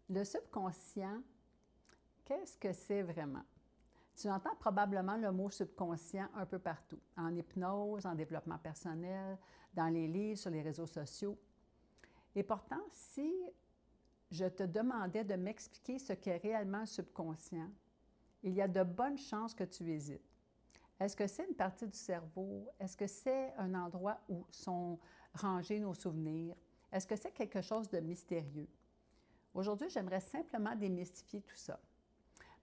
Le subconscient, qu'est-ce que c'est vraiment? Tu entends probablement le mot subconscient un peu partout, en hypnose, en développement personnel, dans les livres, sur les réseaux sociaux. Et pourtant, si je te demandais de m'expliquer ce qu'est réellement le subconscient, il y a de bonnes chances que tu hésites. Est-ce que c'est une partie du cerveau? Est-ce que c'est un endroit où sont rangés nos souvenirs? Est-ce que c'est quelque chose de mystérieux? Aujourd'hui, j'aimerais simplement démystifier tout ça.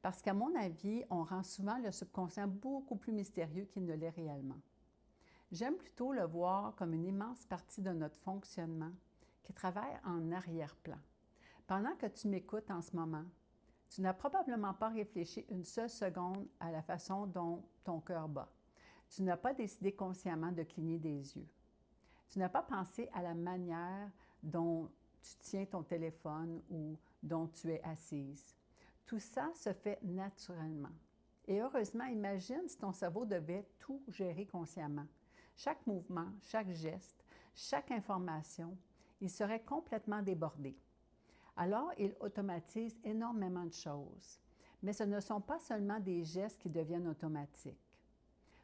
Parce qu'à mon avis, on rend souvent le subconscient beaucoup plus mystérieux qu'il ne l'est réellement. J'aime plutôt le voir comme une immense partie de notre fonctionnement qui travaille en arrière-plan. Pendant que tu m'écoutes en ce moment, tu n'as probablement pas réfléchi une seule seconde à la façon dont ton cœur bat. Tu n'as pas décidé consciemment de cligner des yeux. Tu n'as pas pensé à la manière dont tu tiens ton téléphone ou dont tu es assise. Tout ça se fait naturellement. Et heureusement, imagine si ton cerveau devait tout gérer consciemment. Chaque mouvement, chaque geste, chaque information, il serait complètement débordé. Alors, il automatise énormément de choses. Mais ce ne sont pas seulement des gestes qui deviennent automatiques.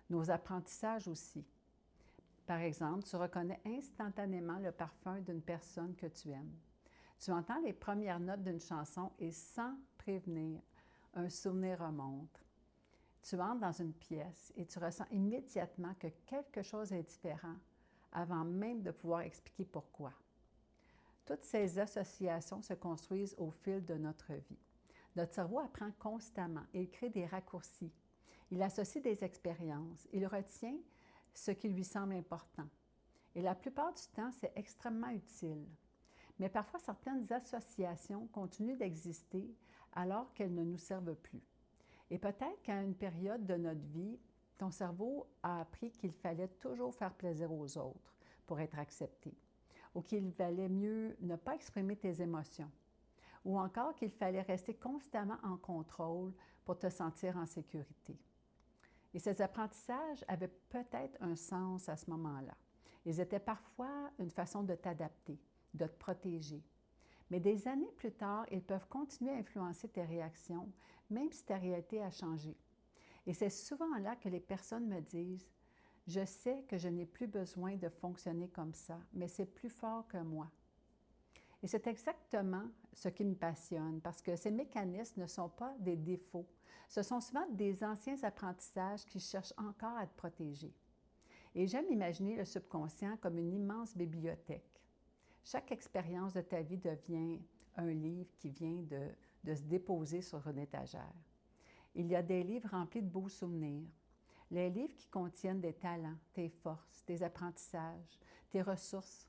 Nos apprentissages aussi. Par exemple, tu reconnais instantanément le parfum d'une personne que tu aimes. Tu entends les premières notes d'une chanson et sans prévenir, un souvenir remonte. Tu entres dans une pièce et tu ressens immédiatement que quelque chose est différent avant même de pouvoir expliquer pourquoi. Toutes ces associations se construisent au fil de notre vie. Notre cerveau apprend constamment et il crée des raccourcis. Il associe des expériences, il retient ce qui lui semble important. Et la plupart du temps, c'est extrêmement utile. Mais parfois, certaines associations continuent d'exister alors qu'elles ne nous servent plus. Et peut-être qu'à une période de notre vie, ton cerveau a appris qu'il fallait toujours faire plaisir aux autres pour être accepté, ou qu'il valait mieux ne pas exprimer tes émotions, ou encore qu'il fallait rester constamment en contrôle pour te sentir en sécurité. Et ces apprentissages avaient peut-être un sens à ce moment-là. Ils étaient parfois une façon de t'adapter, de te protéger. Mais des années plus tard, ils peuvent continuer à influencer tes réactions, même si ta réalité a changé. Et c'est souvent là que les personnes me disent « Je sais que je n'ai plus besoin de fonctionner comme ça, mais c'est plus fort que moi. » Et c'est exactement ce qui me passionne, parce que ces mécanismes ne sont pas des défauts. Ce sont souvent des anciens apprentissages qui cherchent encore à te protéger. Et j'aime imaginer le subconscient comme une immense bibliothèque. Chaque expérience de ta vie devient un livre qui vient de se déposer sur une étagère. Il y a des livres remplis de beaux souvenirs. Les livres qui contiennent des talents, tes forces, tes apprentissages, tes ressources.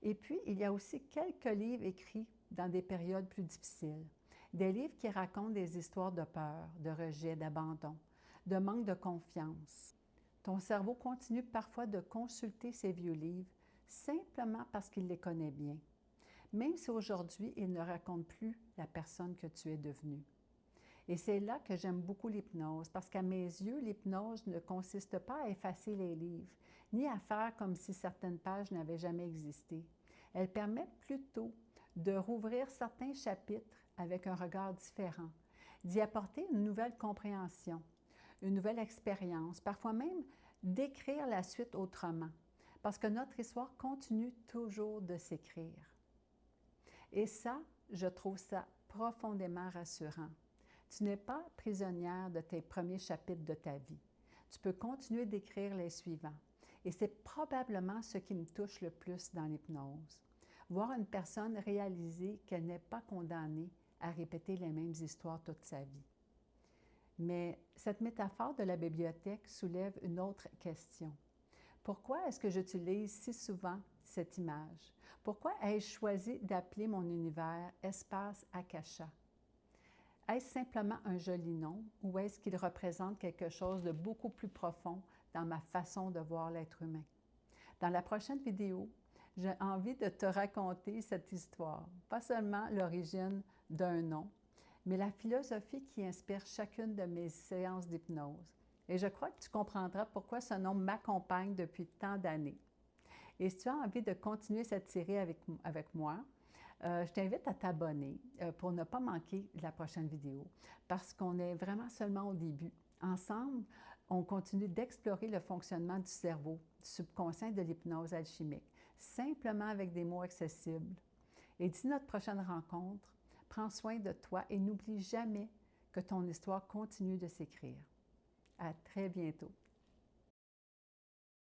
Et puis, il y a aussi quelques livres écrits dans des périodes plus difficiles. Des livres qui racontent des histoires de peur, de rejet, d'abandon, de manque de confiance. Ton cerveau continue parfois de consulter ces vieux livres simplement parce qu'il les connaît bien, même si aujourd'hui, il ne raconte plus la personne que tu es devenue. Et c'est là que j'aime beaucoup l'hypnose, parce qu'à mes yeux, l'hypnose ne consiste pas à effacer les livres, ni à faire comme si certaines pages n'avaient jamais existé. Elle permet plutôt de rouvrir certains chapitres avec un regard différent, d'y apporter une nouvelle compréhension, une nouvelle expérience, parfois même d'écrire la suite autrement, parce que notre histoire continue toujours de s'écrire. Et ça, je trouve ça profondément rassurant. Tu n'es pas prisonnière de tes premiers chapitres de ta vie. Tu peux continuer d'écrire les suivants. Et c'est probablement ce qui me touche le plus dans l'hypnose. Voir une personne réaliser qu'elle n'est pas condamnée à répéter les mêmes histoires toute sa vie. Mais cette métaphore de la bibliothèque soulève une autre question. Pourquoi est-ce que j'utilise si souvent cette image? Pourquoi ai-je choisi d'appeler mon univers Espace Akasha? Est-ce simplement un joli nom ou est-ce qu'il représente quelque chose de beaucoup plus profond dans ma façon de voir l'être humain? Dans la prochaine vidéo, j'ai envie de te raconter cette histoire, pas seulement l'origine d'un nom, mais la philosophie qui inspire chacune de mes séances d'hypnose. Et je crois que tu comprendras pourquoi ce nom m'accompagne depuis tant d'années. Et si tu as envie de continuer cette série avec moi, Je t'invite à t'abonner pour ne pas manquer la prochaine vidéo parce qu'on est vraiment seulement au début. Ensemble, on continue d'explorer le fonctionnement du cerveau, du subconscient et de l'hypnose alchimique, simplement avec des mots accessibles. Et d'ici notre prochaine rencontre, prends soin de toi et n'oublie jamais que ton histoire continue de s'écrire. À très bientôt.